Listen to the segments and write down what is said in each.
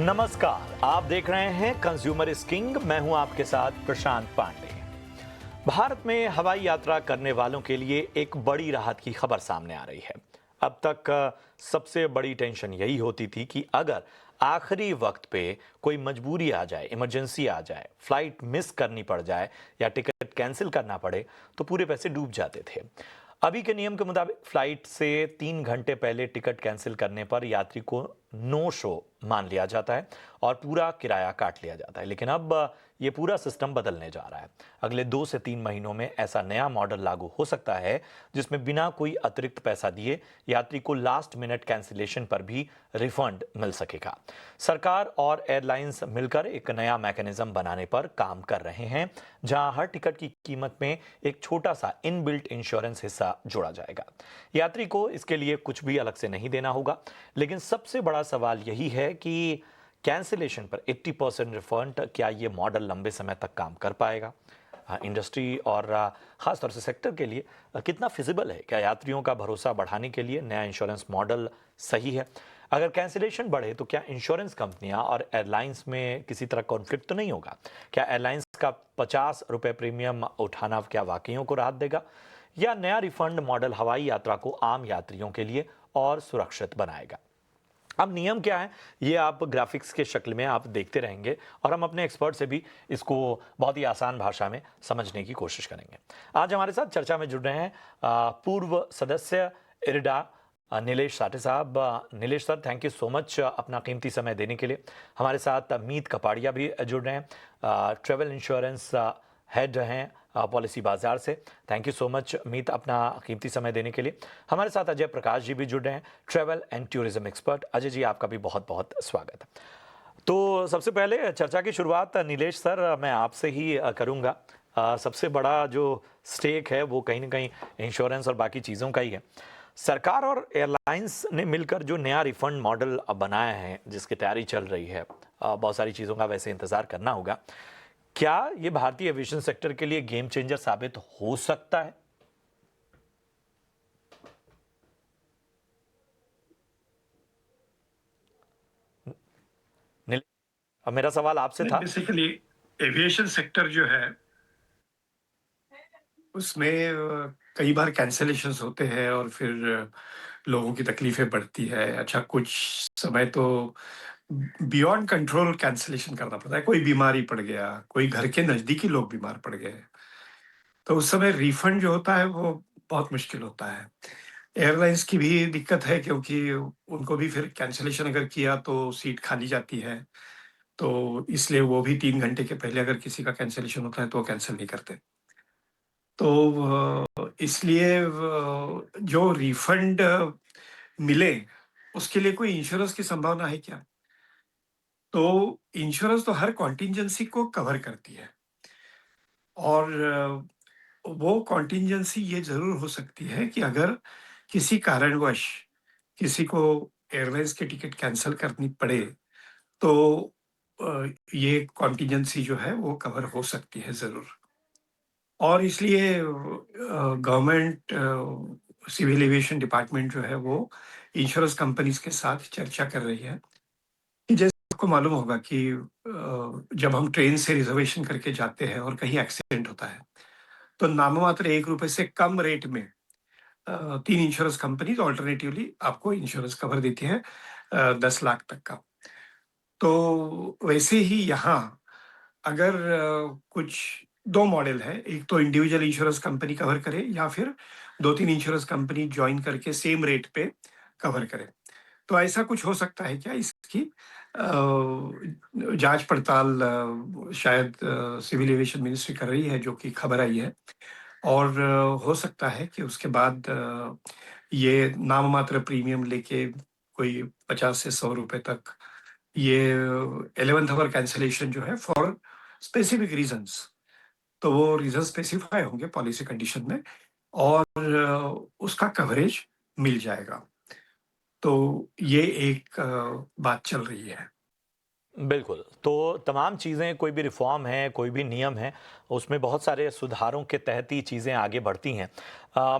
नमस्कार, आप देख रहे हैं कंज्यूमर इज किंग। मैं हूं आपके साथ प्रशांत पांडे। भारत में हवाई यात्रा करने वालों के लिए एक बड़ी राहत की खबर सामने आ रही है। अब तक सबसे बड़ी टेंशन यही होती थी कि अगर आखिरी वक्त पे कोई मजबूरी आ जाए, इमरजेंसी आ जाए, फ्लाइट मिस करनी पड़ जाए या टिकट कैंसिल करना पड़े तो पूरे पैसे डूब जाते थे। अभी के नियम के मुताबिक फ्लाइट से 3 घंटे पहले टिकट कैंसिल करने पर यात्री को नो शो मान लिया जाता है और पूरा किराया काट लिया जाता है। लेकिन अब ये पूरा सिस्टम बदलने जा रहा है। अगले 2 से 3 महीनों में ऐसा नया मॉडल लागू हो सकता है जिसमें बिना कोई अतिरिक्त पैसा दिए यात्री को लास्ट मिनट कैंसिलेशन पर भी रिफंड मिल सकेगा। सरकार और एयरलाइंस मिलकर एक नया मैकेनिज्म बनाने पर काम कर रहे हैं, जहां हर टिकट की कीमत में एक छोटा सा इनबिल्ट इंश्योरेंस हिस्सा जोड़ा जाएगा। यात्री को इसके लिए कुछ भी अलग से नहीं देना होगा। लेकिन सबसे बड़ा सवाल यही है कि कैंसिलेशन पर 80% रिफंड, क्या ये मॉडल लंबे समय तक काम कर पाएगा? इंडस्ट्री और ख़ास तौर से सेक्टर के लिए कितना फिजिबल है? क्या यात्रियों का भरोसा बढ़ाने के लिए नया इंश्योरेंस मॉडल सही है? अगर कैंसिलेशन बढ़े तो क्या इंश्योरेंस कंपनियां और एयरलाइंस में किसी तरह कॉन्फ्लिक्ट तो नहीं होगा? क्या एयरलाइंस का 50 रुपये प्रीमियम उठाना क्या वाकईयों को राहत देगा, या नया रिफंड मॉडल हवाई यात्रा को आम यात्रियों के लिए और सुरक्षित बनाएगा? अब नियम क्या है ये आप ग्राफिक्स के शक्ल में आप देखते रहेंगे और हम अपने एक्सपर्ट से भी इसको बहुत ही आसान भाषा में समझने की कोशिश करेंगे। आज हमारे साथ चर्चा में जुड़ रहे हैं पूर्व सदस्य इरिडा नीलेश साठे साहब। Nilesh sir, thank you so much अपना कीमती समय देने के लिए। हमारे साथ मीत कपाड़िया भी जुड़ रहे हैं, ट्रेवल इंश्योरेंस हेड हैं पॉलिसी बाजार से। थैंक यू सो मच मीत अपना कीमती समय देने के लिए। हमारे साथ अजय प्रकाश जी भी जुड़ रहे हैं, travel and tourism expert. Ajay ji, आपका भी बहुत बहुत स्वागत है। तो सबसे पहले चर्चा की शुरुआत नीलेश सर मैं आपसे ही करूंगा। सबसे बड़ा जो स्टेक है वो कहीं ना कहीं इंश्योरेंस और बाकी चीज़ों का ही है। सरकार और एयरलाइंस ने मिलकर जो नया रिफंड मॉडल बनाया है, जिसकी तैयारी चल रही है, बहुत सारी चीज़ों का वैसे इंतज़ार करना होगा। क्या ये भारतीय एविएशन सेक्टर के लिए गेम चेंजर साबित हो सकता है? अब मेरा सवाल आपसे था। बेसिकली एविएशन सेक्टर जो है उसमें कई बार कैंसलेशंस होते हैं और फिर लोगों की तकलीफें बढ़ती है। अच्छा, कुछ समय तो बियॉन्ड कंट्रोल कैंसलेशन करना पड़ता है। कोई बीमारी पड़ गया, कोई घर के नजदीकी लोग बीमार पड़ गए, तो उस समय रिफंड जो होता है वो बहुत मुश्किल होता है। एयरलाइंस की भी दिक्कत है क्योंकि उनको भी फिर कैंसलेशन अगर किया तो सीट खाली जाती है, तो इसलिए वो भी 3 घंटे के पहले अगर किसी का कैंसलेशन होता है तो वो कैंसिल नहीं करते। तो इसलिए जो रिफंड मिले उसके लिए कोई इंश्योरेंस की संभावना है क्या? तो इंश्योरेंस तो हर कॉन्टिजेंसी को कवर करती है और वो कॉन्टिजेंसी ये ज़रूर हो सकती है कि अगर किसी कारणवश किसी को एयरलाइंस की टिकट कैंसल करनी पड़े, तो ये कॉन्टिजेंसी जो है वो कवर हो सकती है ज़रूर। और इसलिए गवर्नमेंट सिविल एविएशन डिपार्टमेंट जो है वो इंश्योरेंस कंपनीज के साथ चर्चा कर रही है कि जैसे आपको मालूम होगा कि जब हम ट्रेन से रिजर्वेशन करके जाते हैं और कहीं एक्सीडेंट होता है, तो नाममात्र 1 रुपए से कम रेट में 3 इंश्योरेंस कंपनीज ऑल्टरनेटिवली आपको इंश्योरेंस कवर देती है 10 लाख तक का। तो वैसे ही यहाँ अगर कुछ 2 मॉडल है, एक तो इंडिविजुअल इंश्योरेंस कंपनी कवर करे या फिर 2-3 इंश्योरेंस कंपनी जॉइन करके सेम रेट पे कवर करे। तो ऐसा कुछ हो सकता है क्या? इसकी जाँच पड़ताल शायद सिविल एविएशन मिनिस्ट्री कर रही है, जो कि खबर आई है। और हो सकता है कि उसके बाद ये नाममात्र प्रीमियम लेके कोई 50 से 100 रुपए तक ये 11th आवर कैंसलेशन जो है फॉर स्पेसिफिक रीजंस, तो वो रीजन स्पेसिफाई होंगे पॉलिसी कंडीशन में और उसका कवरेज मिल जाएगा। तो ये एक बात चल रही है। बिल्कुल। तो तमाम चीज़ें, कोई भी रिफ़ॉर्म है, कोई भी नियम है, उसमें बहुत सारे सुधारों के तहत ही चीज़ें आगे बढ़ती हैं।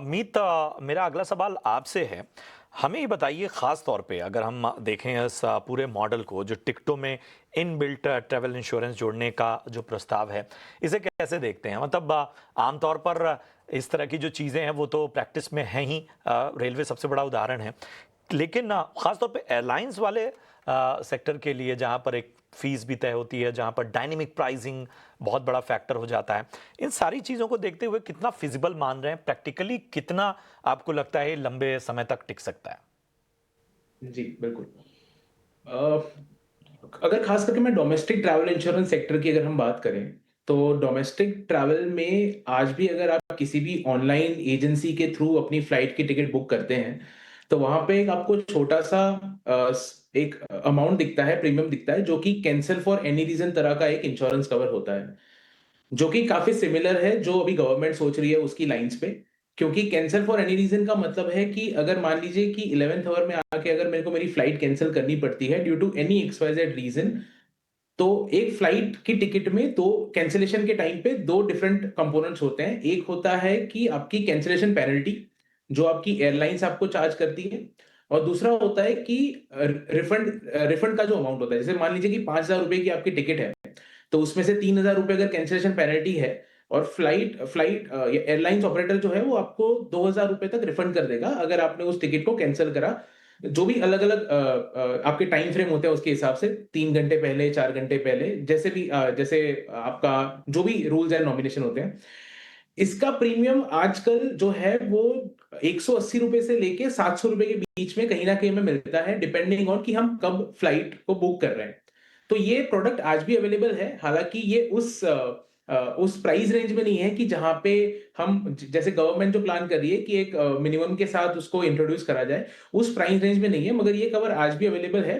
मीत, मेरा अगला सवाल आपसे है। हमें ये बताइए ख़ास तौर पे अगर हम देखें इस पूरे मॉडल को जो टिकटों में इनबिल्ट ट्रैवल इंश्योरेंस जोड़ने का जो प्रस्ताव है, इसे कैसे देखते हैं? मतलब आमतौर पर इस तरह की जो चीज़ें हैं वो तो प्रैक्टिस में हैं ही, रेलवे सबसे बड़ा उदाहरण है। लेकिन ख़ास तौर पे एयरलाइंस वाले सेक्टर के लिए जहाँ पर एक फ़ीस भी तय होती है, जहाँ पर डायनामिक प्राइसिंग बहुत बड़ा फैक्टर हो जाता है। इन सारी चीज़ों को देखते हुए कितना फ़िज़िबल मान रहे हैं? प्रैक्टिकली कितना आपको लगता है ये लंबे समय तक टिक सकता है? जी, बिल्कुल। अ, अगर खास करके मैं डोमेस्टिक ट्रैवल इंश्योरेंस सेक्टर की अगर हम बात करें, तो डोमेस्टिक ट्रैवल में आज भी अगर आप किसी भी ऑनलाइन एजेंसी के थ्रू अपनी फ्लाइट की टिकट बुक करते हैं, तो वहाँ पे एक आपको छोटा-सा एक अमाउंट दिखता है, प्रीमियम दिखता है, जो कि कैंसल फॉर एनी रीज़न तरह का एक इंश्योरेंस कवर होता है। जो कि काफ़ी सिमिलर है जो अभी गवर्नमेंट सोच रही है उसकी लाइन्स पे। क्योंकि कैंसल फॉर एनी रीज़न का मतलब है कि अगर मान लीजिए कि 11th आवर में आके अगर मेरे को मेरी फ्लाइट कैंसल करनी पड़ती है due to any X Y Z reason, तो एक फ्लाइट की टिकट में 2 कैंसलेशन के टाइम पे 2 डिफरेंट कंपोनेंट्स होते हैं। एक होता है कि आपकी कैंसलेशन पेनल्टी, जो आपकी एयरलाइन्स आपको चार्ज करती है, और दूसरा होता है कि रिफंड का जो अमाउंट होता है। जैसे मान लीजिए कि ₹5000 की आपकी टिकट है, तो उसमें से ₹3000 अगर कैंसलेशन पेनल्टी है, और फ्लाइट फ्लाइट या एयरलाइन्स ऑपरेटर जो है वो आपको ₹2000 तक रिफंड कर देगा अगर आपने उस टिकट को कैंसल करा। जो भी अलग-अलग आपके टाइम फ्रेम होते हैं उसके हिसाब से 3 घंटे पहले, 4 घंटे पहले, जैसे भी जैसे आपका जो भी रूल्स एंड नॉमिनेशन होते हैं। इसका प्रीमियम आजकल जो है वो ₹180 से लेके ₹700 के बीच में कहीं न कहीं हमें मिलता है, डिपेंडिंग ऑन कि हम कब फ्लाइट को बुक कर रहे हैं। तो ये प्रोडक्ट आज भी अवेलेबल है, हालाँकि ये उस प्राइस रेंज में नहीं है कि जहाँ पे हम जैसे गवर्नमेंट जो प्लान कर रही है कि एक मिनिमम के साथ उसको इंट्रोड्यूस करा जाए, उस प्राइस रेंज में नहीं है, मगर ये कवर आज भी अवेलेबल है।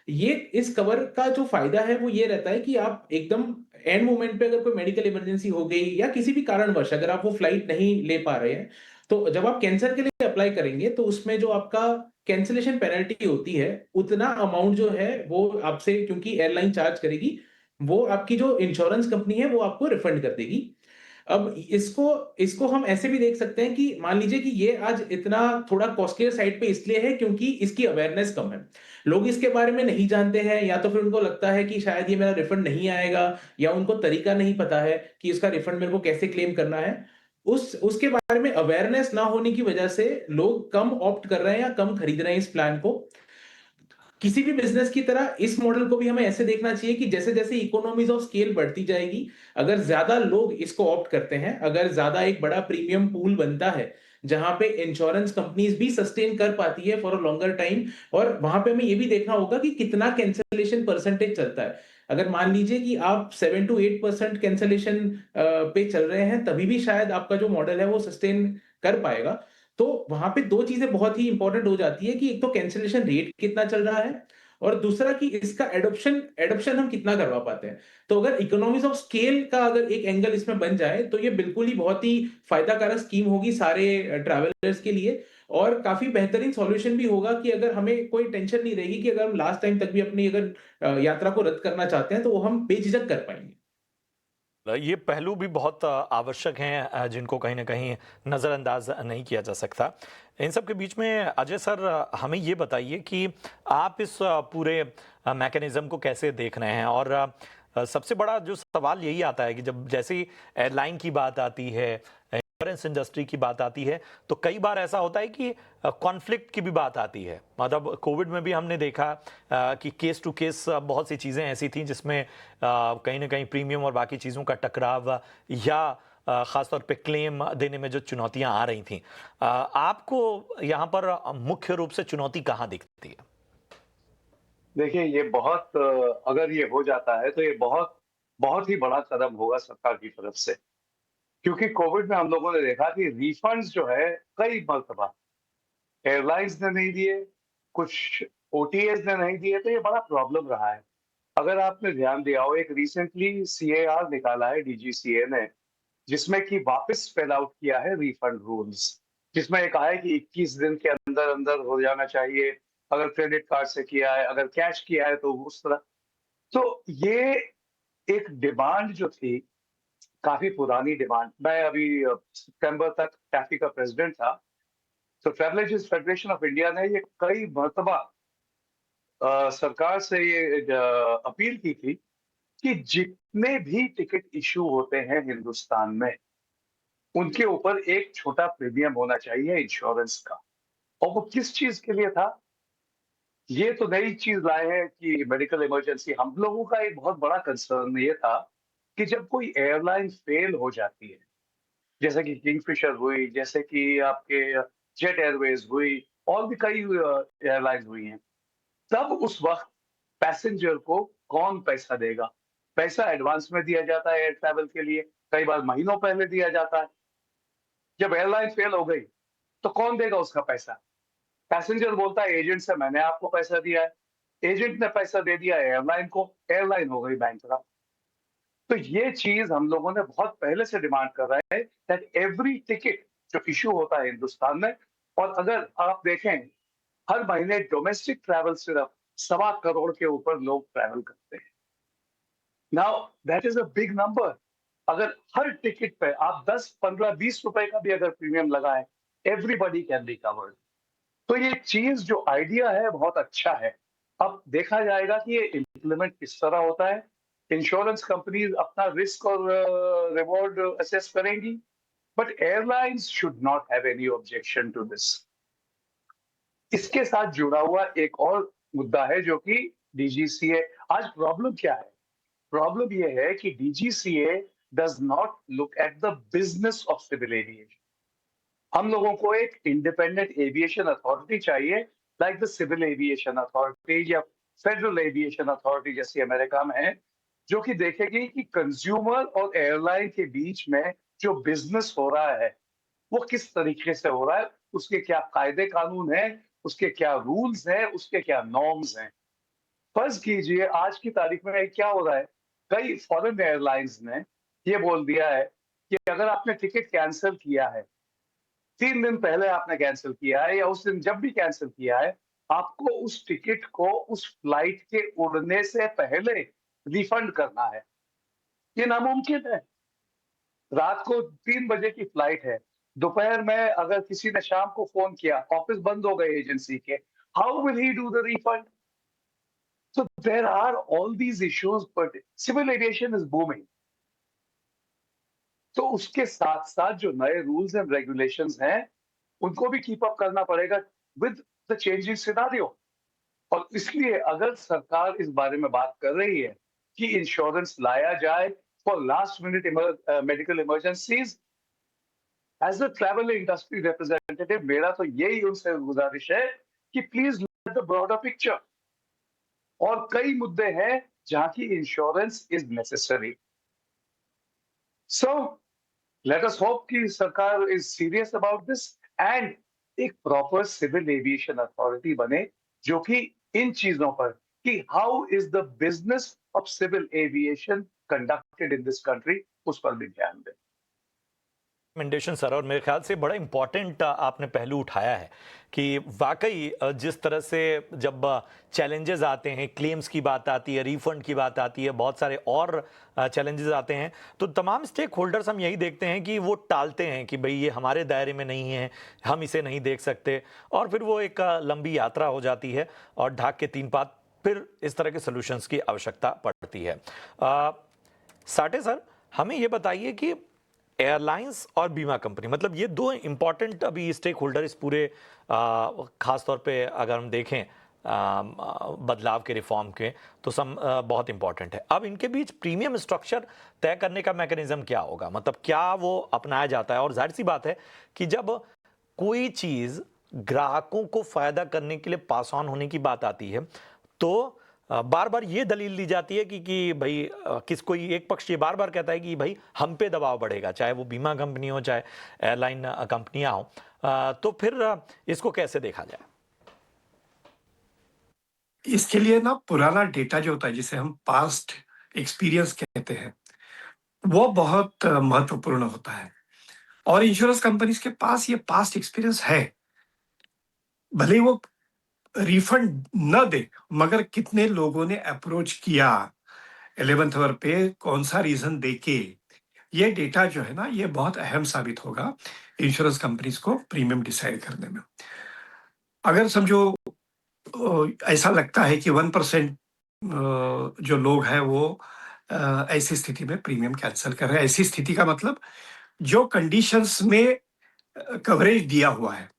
ये इस कवर का जो फ़ायदा है वो ये रहता है कि आप एकदम एंड मोमेंट पे अगर कोई मेडिकल इमरजेंसी हो गई या किसी भी कारणवश अगर आप वो फ्लाइट नहीं ले पा रहे हैं, तो जब आप कैंसल के लिए अप्लाई करेंगे तो उसमें जो आपका कैंसलेशन पेनल्टी होती है, उतना अमाउंट जो है वो आपसे, क्योंकि एयरलाइन चार्ज करेगी, वो आपकी जो इंश्योरेंस कंपनी है वो आपको रिफंड कर देगी। अब इसको इसको हम ऐसे भी देख सकते हैं कि मान लीजिए कि ये आज इतना थोड़ा कॉस्टलियर साइड पे इसलिए है क्योंकि इसकी अवेयरनेस कम है। लोग इसके बारे में नहीं जानते हैं, या तो फिर उनको लगता है कि शायद ये मेरा रिफंड नहीं आएगा, या उनको तरीका नहीं पता है कि इसका रिफंड मेरे को कैसे क्लेम करना है। उसके बारे में अवेयरनेस ना होने की वजह से लोग कम ऑप्ट कर रहे हैं या कम खरीद रहे हैं इस प्लान को। किसी भी बिज़नेस की तरह इस मॉडल को भी हमें ऐसे देखना चाहिए कि जैसे-जैसे इकोनॉमीज़ ऑफ स्केल बढ़ती जाएगी, अगर ज़्यादा लोग इसको ऑप्ट करते हैं, अगर ज़्यादा एक बड़ा प्रीमियम पूल बनता है, जहाँ पे इंश्योरेंस कंपनीज़ भी सस्टेन कर पाती है फॉर अ लॉन्गर टाइम, और वहाँ पे हमें ये भी देखना होगा कि कितना कैंसलेशन परसेंटेज चलता है। अगर मान लीजिए कि आप 7 टू 8% कैंसलेशन पे चल रहे हैं, तभी भी शायद आपका जो मॉडल है वो सस्टेन कर पाएगा। तो वहाँ पे 2 चीज़ें बहुत ही इम्पोर्टेंट हो जाती है कि एक तो कैंसलेशन रेट कितना चल रहा है, और दूसरा कि इसका एडॉप्शन हम कितना करवा पाते हैं। तो अगर इकोनॉमीज़ ऑफ स्केल का अगर एक एंगल इसमें बन जाए, तो ये बिल्कुल ही बहुत ही फ़ायदाकारक स्कीम होगी सारे ट्रैवलर्स के लिए, और काफ़ी बेहतरीन सॉल्यूशन भी होगा कि अगर हमें कोई टेंशन नहीं रहेगी कि अगर हम लास्ट टाइम तक भी अपनी अगर यात्रा को रद्द करना चाहते हैं, तो वो हम बेझिझक कर पाएँगे। ये पहलू भी बहुत आवश्यक हैं, जिनको कहीं न कहीं नज़रअंदाज नहीं किया जा सकता। इन सब के बीच में अजय सर, हमें ये बताइए कि आप इस पूरे मैकेनिज़्म को कैसे देख रहे हैं? और सबसे बड़ा जो सवाल यही आता है कि जब जैसे ही एयरलाइन की बात आती है, इंश्योरेंस इंडस्ट्री की बात आती है, तो कई बार ऐसा होता है कि कॉन्फ्लिक्ट की भी बात आती है। मतलब कोविड में भी हमने देखा कि केस टू केस बहुत सी चीज़ें ऐसी थीं जिसमें कहीं न कहीं प्रीमियम और बाकी चीज़ों का टकराव या ख़ास तौर पे क्लेम देने में जो चुनौतियाँ आ रही थीं। आपको यहाँ पर मुख्य रूप से चुनौती कहाँ दिखती है? देखिए, ये बहुत अगर ये हो जाता है तो ये बहुत बहुत ही बड़ा कदम होगा सरकार की तरफ से। क्योंकि कोविड में हम लोगों ने देखा कि रिफंड्स जो है कई मर्तबा एयरलाइंस ने नहीं दिए, कुछ ओटीएस ने नहीं दिए, तो ये बड़ा प्रॉब्लम रहा है। अगर आपने ध्यान दिया हो, एक रिसेंटली सीएआर निकाला है डीजीसीए ने, जिसमें कि वापस स्पेल आउट किया है रिफंड रूल्स, जिसमें ये कहा है कि 21 दिन के अंदर-अंदर हो जाना चाहिए। अगर क्रेडिट कार्ड से किया है, अगर कैश किया है तो उस तरह। तो ये एक डिमांड जो थी, काफ़ी पुरानी डिमांड। मैं अभी सितंबर तक टैफी का प्रेज़िडेंट था, तो travel agents federation of India ने ये कई मरतबा सरकार से ये अपील की थी कि जितने भी टिकट इशू होते हैं हिंदुस्तान में, उनके ऊपर एक छोटा प्रीमियम होना चाहिए इंश्योरेंस का। और वो किस चीज के लिए था? ये तो नई चीज लाए हैं कि मेडिकल इमरजेंसी। हम लोगों का एक बहुत बड़ा कंसर्न ये था कि जब कोई एयरलाइन फेल हो जाती है, जैसे कि किंगफिशर हुई, जैसे कि आपके जेट एयरवेज हुई, और भी कई एयरलाइंस हुई हैं, तब उस वक्त पैसेंजर को कौन पैसा देगा? पैसा एडवांस में दिया जाता है एयर ट्रैवल के लिए, कई बार महीनों पहले दिया जाता है। जब एयरलाइन फेल हो गई तो कौन देगा उसका पैसा? पैसेंजर बोलता है एजेंट से मैंने आपको पैसा दिया है, एजेंट ने पैसा दे दिया एयरलाइन को, एयरलाइन हो गई बैंकरप्ट। तो ये चीज हम लोगों ने बहुत पहले से डिमांड कर रहे हैं दैट एवरी टिकट जो इशू होता है हिंदुस्तान में, और अगर आप देखें हर महीने डोमेस्टिक ट्रैवल सिर्फ 1.25 करोड़ के ऊपर लोग ट्रैवल करते हैं। Now that is a big number. अगर हर टिकट पे आप 10, 15, 20 रुपए का भी अगर प्रीमियम लगाएं, एवरीबॉडी कैन बी कवर्ड। तो ये चीज जो आइडिया है बहुत अच्छा है। अब देखा जाएगा कि ये इम्प्लीमेंट किस तरह होता है। इंश्योरेंस कंपनीज अपना रिस्क और रिवॉर्ड असेस करेंगी, but airlines should not have any objection to this. इसके साथ जुड़ा हुआ एक और मुद्दा है जो कि डीजीसीए। आज प्रॉब्लम क्या है? प्रॉब्लम ये है कि DGCA does not look at the business of civil aviation. हम लोगों को एक इंडिपेंडेंट एविएशन अथॉरिटी चाहिए, like the civil aviation authority या फेडरल एविएशन अथॉरिटी जैसी अमेरिका में है, जो कि देखेगी कि कंज्यूमर और एयरलाइन के बीच में जो बिजनेस हो रहा है वो किस तरीके से हो रहा है, उसके क्या कायदे कानून है, उसके क्या रूल्स हैं, उसके क्या नॉर्म्स हैं। फर्ज कीजिए आज की तारीख में क्या हो रहा है, कई फॉरेन एयरलाइंस ने ये बोल दिया है कि अगर आपने टिकट कैंसिल किया है, 3 दिन पहले आपने कैंसिल किया है या उस दिन जब भी कैंसिल किया है, आपको उस टिकट को उस फ्लाइट के उड़ने से पहले रिफंड करना है। ये नामुमकिन है। रात को 3 बजे की फ्लाइट है, दोपहर में अगर किसी ने शाम को फोन किया, ऑफिस बंद हो गए एजेंसी के, how will he do the refund? So there are all these issues, but civil aviation is booming. तो उसके साथ साथ जो नए रूल्स एंड रेगुलेशंस हैं, उनको भी कीप अप करना पड़ेगा विद द चेंजिंग सिनारियो। और इसलिए अगर सरकार इस बारे में बात कर रही है कि इंश्योरेंस लाया जाए for last minute medical emergencies, as a travel industry representative मेरा तो यही उनसे गुजारिश है कि please look at the broader picture. और कई मुद्दे हैं जहां की insurance is necessary. So let us hope कि सरकार is serious about this and एक प्रॉपर सिविल एविएशन अथॉरिटी बने जो कि इन चीजों पर कि how is the business of civil aviation conducted in this country, उस पर भी ध्यान दें। रिकमेंडेशन सर, और मेरे ख्याल से बड़ा इंपॉर्टेंट आपने पहलू उठाया है कि वाकई जिस तरह से जब चैलेंजेस आते हैं, क्लेम्स की बात आती है, रिफंड की बात आती है, बहुत सारे और चैलेंजेस आते हैं, तो तमाम स्टेक होल्डर्स हम यही देखते हैं कि वो टालते हैं कि भाई ये हमारे दायरे में नहीं है, हम इसे नहीं देख सकते, और फिर वो एक लंबी यात्रा हो जाती है और ढाक के 3 पात फिर इस तरह के सोल्यूशंस की आवश्यकता पड़ती है। साटे सर, हमें ये बताइए कि एयरलाइंस और बीमा कंपनी, मतलब ये दो इंपॉर्टेंट अभी स्टेक होल्डर इस पूरे खास तौर पे अगर हम देखें बदलाव के रिफॉर्म के, तो बहुत इंपॉर्टेंट है। अब इनके बीच प्रीमियम स्ट्रक्चर तय करने का मैकेनिज्म क्या होगा, मतलब क्या वो अपनाया जाता है? और जाहिर सी बात है कि जब कोई चीज़ ग्राहकों को फायदा करने के लिए पास ऑन होने की बात आती है, तो बार बार ये दलील दी जाती है कि भाई कोई एक पक्ष ये बार बार कहता है कि भाई हम पे दबाव बढ़ेगा, चाहे वो बीमा कंपनी हो, चाहे एयरलाइन कंपनियां हो, तो फिर इसको कैसे देखा जाए? इसके लिए ना पुराना डेटा जो होता है, जिसे हम पास्ट एक्सपीरियंस कहते हैं, वो बहुत महत्वपूर्ण होता है। और इंश्योरेंस कंपनीज के पास ये पास्ट एक्सपीरियंस है। भले ही वो रिफंड न दे, मगर कितने लोगों ने अप्रोच किया 11th आवर पे, कौन सा रीजन देके ये डेटा जो है ना, ये बहुत अहम साबित होगा इंश्योरेंस कंपनीज को प्रीमियम डिसाइड करने में। अगर समझो ऐसा लगता है कि 1% जो लोग हैं वो ऐसी स्थिति में प्रीमियम कैंसिल कर रहे हैं। ऐसी स्थिति का मतलब जो कंडीशंस में कवरेज दिया हुआ है।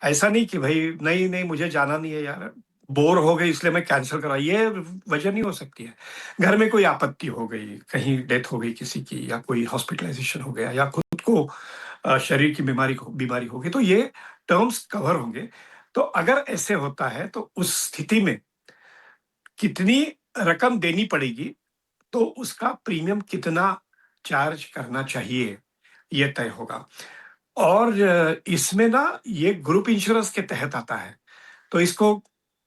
ऐसा नहीं कि भाई नहीं नहीं मुझे जाना नहीं है यार, बोर हो गई इसलिए मैं कैंसिल करा, ये वजह नहीं हो सकती है। घर में कोई आपत्ति हो गई, कहीं डेथ हो गई किसी की, या कोई हॉस्पिटलाइजेशन हो गया, या खुद को शरीर की बीमारी हो गई, तो ये टर्म्स कवर होंगे। तो अगर ऐसे होता है तो उस स्थिति में कितनी रकम देनी पड़ेगी, तो उसका प्रीमियम कितना चार्ज करना चाहिए, ये तय होगा। और इसमें ना ये ग्रुप इंश्योरेंस के तहत आता है, तो इसको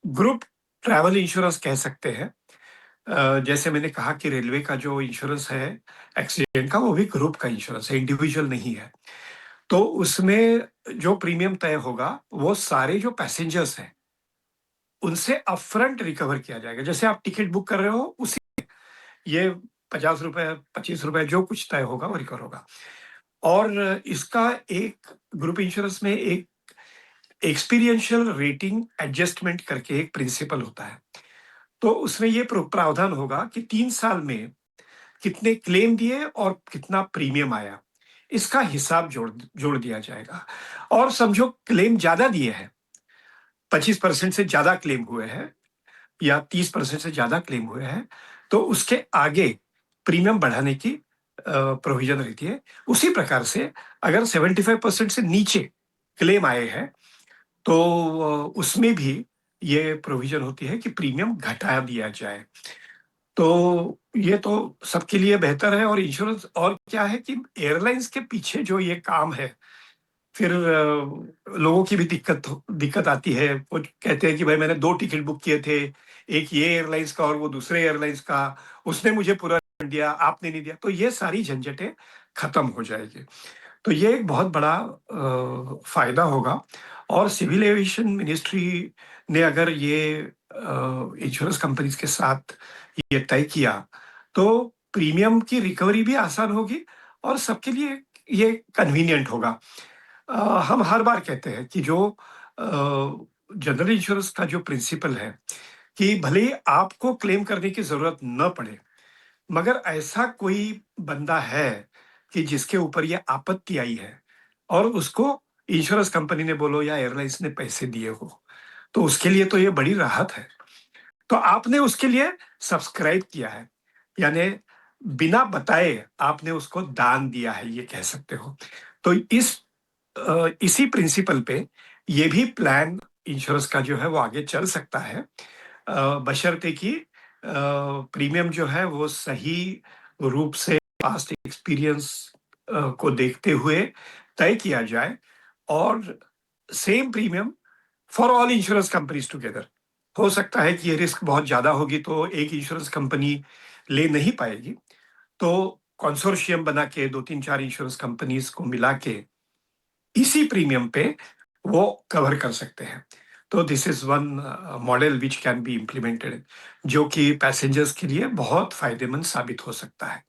ग्रुप ट्रैवल इंश्योरेंस कह सकते हैं। जैसे मैंने कहा कि रेलवे का जो इंश्योरेंस है एक्सीडेंट का, वो भी ग्रुप का इंश्योरेंस है, इंडिविजुअल नहीं है। तो उसमें जो प्रीमियम तय होगा वो सारे जो पैसेंजर्स हैं उनसे अपफ्रंट रिकवर किया जाएगा। जैसे आप टिकट बुक कर रहे हो, उसी ये 50 रुपए 25 रुपए जो कुछ तय होगा वो रिकवर होगा। और इसका एक ग्रुप इंश्योरेंस में एक एक्सपीरियंशियल रेटिंग एडजस्टमेंट करके एक प्रिंसिपल होता है। तो उसमें ये प्रावधान होगा कि 3 साल में कितने क्लेम दिए और कितना प्रीमियम आया, इसका हिसाब जोड़ दिया जाएगा। और समझो क्लेम ज्यादा दिए हैं, 25% से ज्यादा क्लेम हुए हैं, या 30% से ज्यादा क्लेम हुए हैं, तो उसके आगे प्रीमियम बढ़ाने की प्रोविजन रहती है। उसी प्रकार से अगर 75% से नीचे क्लेम आए हैं, तो उसमें भी ये प्रोविजन होती है कि प्रीमियम घटा दिया जाए। तो ये तो सबके लिए बेहतर है। और इंश्योरेंस और क्या है कि एयरलाइंस के पीछे जो ये काम है, फिर लोगों की भी दिक्कत आती है। वो कहते हैं कि भाई मैंने 2 टिकट बुक किए थे, एक ये एयरलाइंस का और वो दूसरे एयरलाइंस का, उसने मुझे पूरा refund दिया, आपने नहीं दिया। तो ये सारी झंझटें खत्म हो जाएगी। तो ये एक बहुत बड़ा फायदा होगा। और सिविल एविएशन मिनिस्ट्री ने अगर ये इंश्योरेंस कंपनीज के साथ ये तय किया, तो प्रीमियम की रिकवरी भी आसान होगी और सबके लिए ये कन्वीनियंट होगा। हम हर बार कहते हैं कि जो जनरल इंश्योरेंस का जो प्रिंसिपल है कि भले ही आपको क्लेम करने की जरूरत न पड़े, मगर ऐसा कोई बंदा है कि जिसके ऊपर ये आपत्ति आई है और उसको इंश्योरेंस कंपनी ने बोलो या एयरलाइंस ने पैसे दिए हो, तो उसके लिए तो ये बड़ी राहत है। तो आपने उसके लिए सब्सक्राइब किया है, यानी बिना बताए आपने उसको दान दिया है, ये कह सकते हो। तो इसी प्रिंसिपल पे ये भी प्लान इंश्योरेंस का जो है वो आगे चल सकता है, बशर्ते कि प्रीमियम जो है वो सही रूप से पास्ट एक्सपीरियंस को देखते हुए तय किया जाए, और same premium for all insurance companies together. हो सकता है कि ये रिस्क बहुत ज्यादा होगी तो एक इंश्योरेंस कंपनी ले नहीं पाएगी, तो कंसोर्शियम बना के 2 3 4 इंश्योरेंस कंपनीज को मिला के इसी प्रीमियम पे वो कवर कर सकते हैं। तो this is one model which can be implemented, जो कि पैसेंजर्स के लिए बहुत फायदेमंद साबित हो सकता है।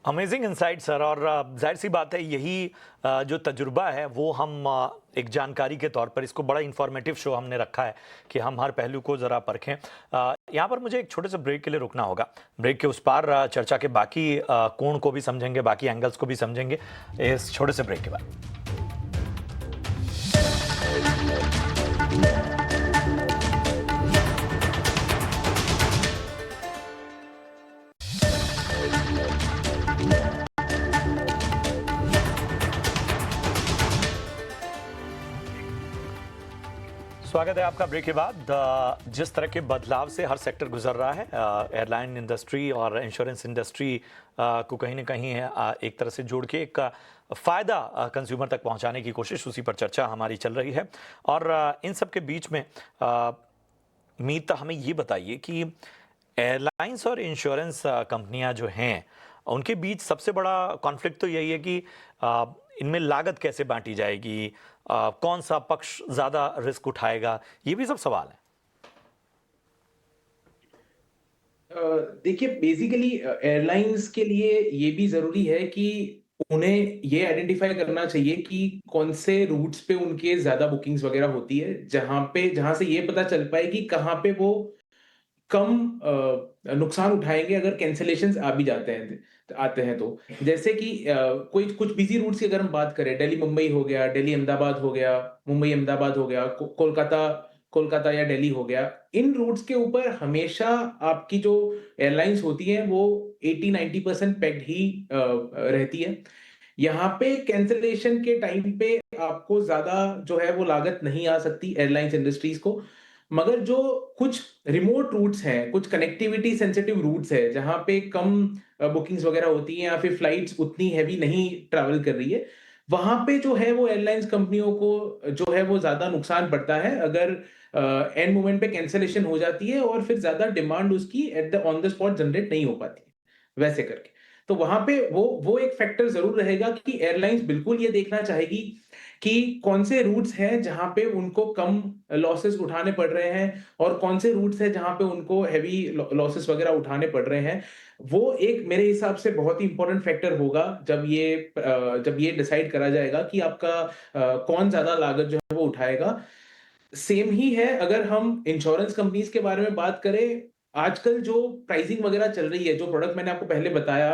Amazing insight sir. और जाहिर सी बात है यही जो तजुर्बा है वो हम एक जानकारी के तौर पर, इसको बड़ा इंफॉर्मेटिव शो हमने रखा है कि हम हर पहलू को ज़रा परखें। यहाँ पर मुझे एक छोटे से ब्रेक के लिए रुकना होगा। ब्रेक के उस पार चर्चा के बाकी कोण को भी समझेंगे, बाकी एंगल्स को भी समझेंगे इस छोटे से ब्रेक के बाद। स्वागत है आपका ब्रेक के बाद। जिस तरह के बदलाव से हर सेक्टर गुजर रहा है, एयरलाइन इंडस्ट्री और इंश्योरेंस इंडस्ट्री को कहीं ना कहीं एक तरह से जोड़ के एक फ़ायदा कंज्यूमर तक पहुंचाने की कोशिश, उसी पर चर्चा हमारी चल रही है। और इन सब के बीच में मीत हमें ये बताइए कि एयरलाइंस और इंश्योरेंस कंपनियां जो हैं उनके बीच सबसे बड़ा कॉन्फ्लिक्ट तो यही है कि इनमें लागत कैसे बांटी जाएगी, कौन सा पक्ष ज़्यादा रिस्क उठाएगा, ये भी सब सवाल है। देखिए बेसिकली एयरलाइंस के लिए ये भी ज़रूरी है कि उन्हें ये आइडेंटिफ़ाई करना चाहिए कि कौन से रूट्स पे उनके ज़्यादा बुकिंग्स वग़ैरह होती है, जहाँ से ये पता चल पाए कि कहाँ पे वो कम नुकसान उठाएँगे अगर कैंसलेशंस आ भी जाते हैं आते हैं तो। जैसे कि कोई कुछ बिज़ी रूट्स की अगर हम बात करें, दिल्ली-मुंबई हो गया, दिल्ली-अहमदाबाद हो गया, मुंबई-अहमदाबाद हो गया, कोलकाता कोलकाता या दिल्ली हो गया। इन रूट्स के ऊपर हमेशा आपकी जो एयरलाइन्स होती हैं, वो 80-90% पेग्ड ही रहती है। यहाँ पे कैंसलेशन के टाइम पे आपको ज़्यादा जो है वो लागत नहीं आ सकती एयरलाइंस इंडस्ट्रीज़ को। मगर जो कुछ रिमोट रूट्स हैं, कुछ कनेक्टिविटी सेंसिटिव रूट्स हैं, जहाँ पे कम बुकिंग्स वगैरह होती हैं या फिर फ्लाइट्स उतनी हेवी नहीं ट्रैवल कर रही है, वहाँ पे जो है वो एयरलाइंस कंपनियों को जो है वो ज़्यादा नुकसान पड़ता है अगर एंड मोमेंट पे कैंसलेशन हो जाती है और फिर ज़्यादा डिमांड उसकी at the on the spot generate नहीं हो पाती है, वैसे करके। तो वहाँ पे वो एक फैक्टर ज़रूर रहेगा कि एयरलाइंस बिल्कुल ये देखना चाहेगी कि कौन से रूट्स हैं जहाँ पे उनको कम लॉसेस उठाने पड़ रहे हैं और कौन से रूट्स हैं जहाँ पे उनको हेवी लॉसेस वगैरह उठाने पड़ रहे हैं। वो एक मेरे हिसाब से बहुत ही इंपॉर्टेंट फैक्टर होगा जब ये डिसाइड करा जाएगा कि आपका कौन ज़्यादा लागत जो है वो उठाएगा। सेम ही है अगर हम इंश्योरेंस कंपनीज़ के बारे में बात करें, आजकल जो प्राइसिंग वगैरह चल रही है, जो प्रोडक्ट मैंने आपको पहले बताया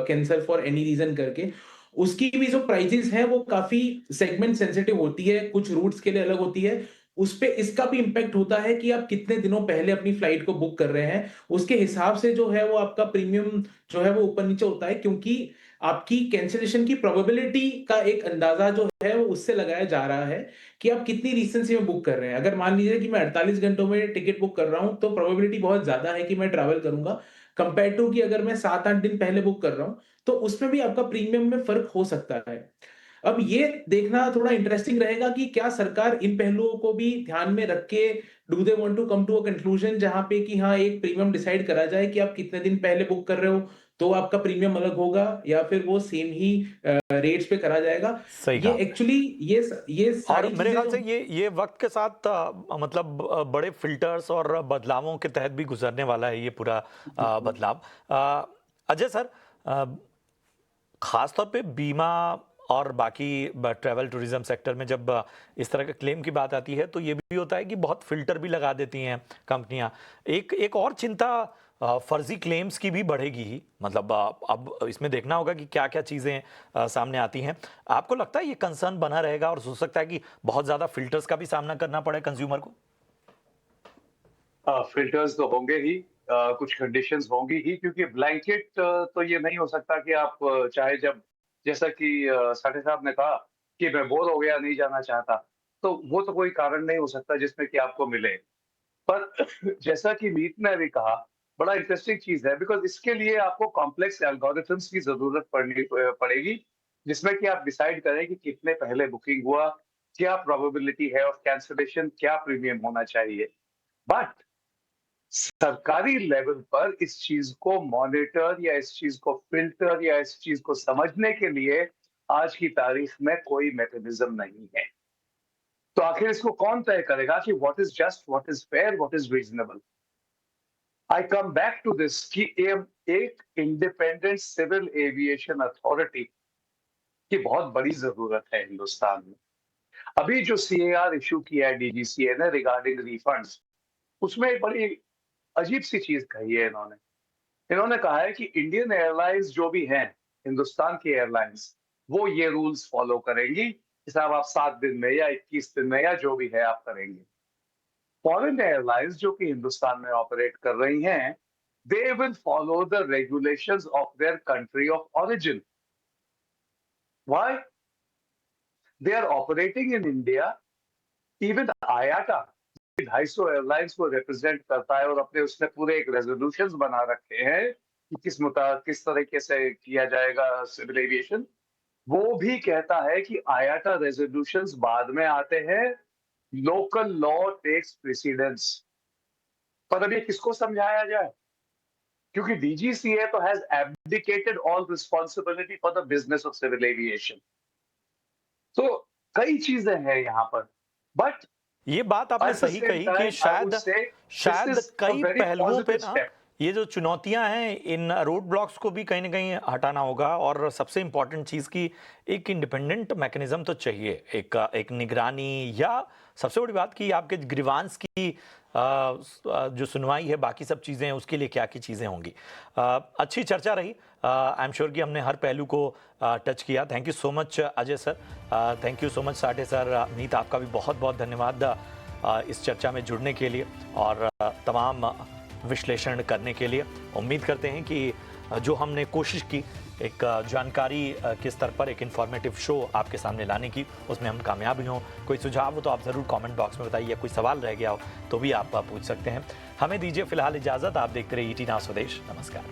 कैंसल फॉर एनी रीज़न करके, उसकी भी जो प्राइसेज़ हैं वो काफ़ी सेगमेंट सेंसिटिव होती है, कुछ रूट्स के लिए अलग होती है। उसपे इसका भी इम्पैक्ट होता है कि आप कितने दिनों पहले अपनी फ्लाइट को बुक कर रहे हैं, उसके हिसाब से जो है वो आपका प्रीमियम जो है वो ऊपर-नीचे होता है क्योंकि आपकी कैंसलेशन की प्रोबेबिलिटी का एक अंदाज़ा जो है वो उससे लगाया जा रहा है कि आप कितनी रिसेंसी में बुक कर रहे हैं। अगर मान लीजिए कि मैं 48 घंटों में टिकट बुक कर रहा हूँ, तो प्रोबेबिलिटी बहुत ज़्यादा है कि मैं ट्रैवल करूँगा, कंपेयर्ड टू कि अगर मैं 7-8 दिन पहले बुक कर रहा हूँ, तो उसमें भी आपका प्रीमियम में फ़र्क हो सकता है। अब ये देखना थोड़ा इंटरेस्टिंग रहेगा कि क्या सरकार इन पहलुओं को भी ध्यान में रख के do they want to come to a conclusion जहाँ पे कि हाँ, एक प्रीमियम डिसाइड करा जाए कि आप कितने दिन पहले बुक कर रहे हो, तो आपका प्रीमियम अलग होगा या फिर वो सेम ही रेट्स पे करा जाएगा। सही ये कहा आपने। एक्चुअली ये और सारी मेरे चीज़ें ख्याल जो से ये वक्त के साथ मतलब बड़े फिल्टर्स और बदलावों के तहत भी गुजरने वाला है ये पूरा बदलाव। अजय सर, अ, खास तौर पे बीमा और बाकी ट्रैवल टूरिज्म सेक्टर में जब इस तरह के क्लेम की बात आती है तो ये भी होता है कि बहुत फिल्टर भी लगा देती हैं कंपनियां। एक एक और चिंता फर्जी क्लेम्स की भी बढ़ेगी ही। मतलब अब इसमें देखना होगा कि क्या क्या चीज़ें सामने आती हैं। आपको लगता है ये कंसर्न बना रहेगा और हो सकता है कि बहुत ज़्यादा फिल्टर्स का भी सामना करना पड़े कंज्यूमर को? फिल्टर्स तो होंगे ही, कुछ कंडीशंस होंगी ही, क्योंकि ब्लैंकेट तो ये नहीं हो सकता कि आप चाहे जब, जैसा कि साठे साहब ने कहा कि मैं बोर हो गया नहीं जाना चाहता, तो वो तो कोई कारण नहीं हो सकता जिसमें कि आपको मिले। पर जैसा कि मीत ने अभी कहा, बड़ा इंटरेस्टिंग चीज है, बिकॉज इसके लिए आपको कॉम्प्लेक्स एल्गोरिथम्स की जरूरत पड़ेगी, जिसमें कि आप डिसाइड करें कि कितने पहले बुकिंग हुआ, क्या प्रोबेबिलिटी है ऑफ कैंसिलेशन, क्या प्रीमियम होना चाहिए। बट सरकारी लेवल पर इस चीज को मॉनिटर या इस चीज को फिल्टर या इस चीज को समझने के लिए आज की तारीख में कोई मैकेनिज्म नहीं है। तो आखिर इसको कौन तय करेगा कि what is just, what is fair, what is reasonable? I come back to this कि एक इंडिपेंडेंट सिविल एविएशन अथॉरिटी की बहुत बड़ी जरूरत है हिंदुस्तान में। अभी जो सीएआर इशू किया है डीजीसीए ने रिगार्डिंग रिफंड्स, उसमें एक बड़ी अजीब सी चीज कही है इन्होंने। इन्होंने कहा है कि इंडियन एयरलाइंस जो भी हैं, हिंदुस्तान की एयरलाइंस, वो ये रूल्स फॉलो करेंगी कि साहब आप 7 दिन में या 21 दिन में या जो भी है आप करेंगे। फॉरेन एयरलाइंस जो कि हिंदुस्तान में ऑपरेट कर रही हैं, they will follow the regulations of their country of origin. Why? They are operating in India. Even IATA 250 airlines को रिप्रेजेंट करता है और अपने उसने पूरे एक रेजोल्यूशंस बना रखे हैं कि किस तरीके से किया जाएगा सिविल एविएशन। वो भी कहता है कि आयाटा रेजोल्यूशंस बाद में आते हैं, लोकल लॉ टेक्स प्रेसिडेंस। पर अब ये किसको समझाया जाए, क्योंकि डीजीसीए तो has abdicated all responsibility for the business of civil aviation. तो कई चीजें हैं यहाँ पर, बट ये बात आपने at the सही same कही कि time I would शायद say this शायद is a कई very पहलुओं पे positive ना step. ये जो चुनौतियां हैं, इन रोड ब्लॉक्स को भी कहीं ना कहीं हटाना होगा, और सबसे इम्पोर्टेंट चीज़ की एक इंडिपेंडेंट मैकेनिज्म तो चाहिए, एक निगरानी, या सबसे बड़ी बात कि आपके ग्रीवांस की जो सुनवाई है, बाकी सब चीज़ें हैं, उसके लिए क्या की चीज़ें होंगी। अच्छी चर्चा रही। आई एम श्योर कि हमने हर पहलू को टच किया। Thank you so much Ajay sir, thank you so much Sathe sir. नीत, आपका भी बहुत बहुत धन्यवाद इस चर्चा में जुड़ने के लिए और तमाम विश्लेषण करने के लिए। उम्मीद करते हैं कि जो हमने कोशिश की एक जानकारी के स्तर पर एक इन्फॉर्मेटिव शो आपके सामने लाने की, उसमें हम कामयाब ही हों। कोई सुझाव हो तो आप ज़रूर कमेंट बॉक्स में बताइए, कोई सवाल रह गया हो तो भी आप पूछ सकते हैं। हमें दीजिए फिलहाल इजाज़त। आप देखते रहिए ET नाउ स्वदेश। नमस्कार।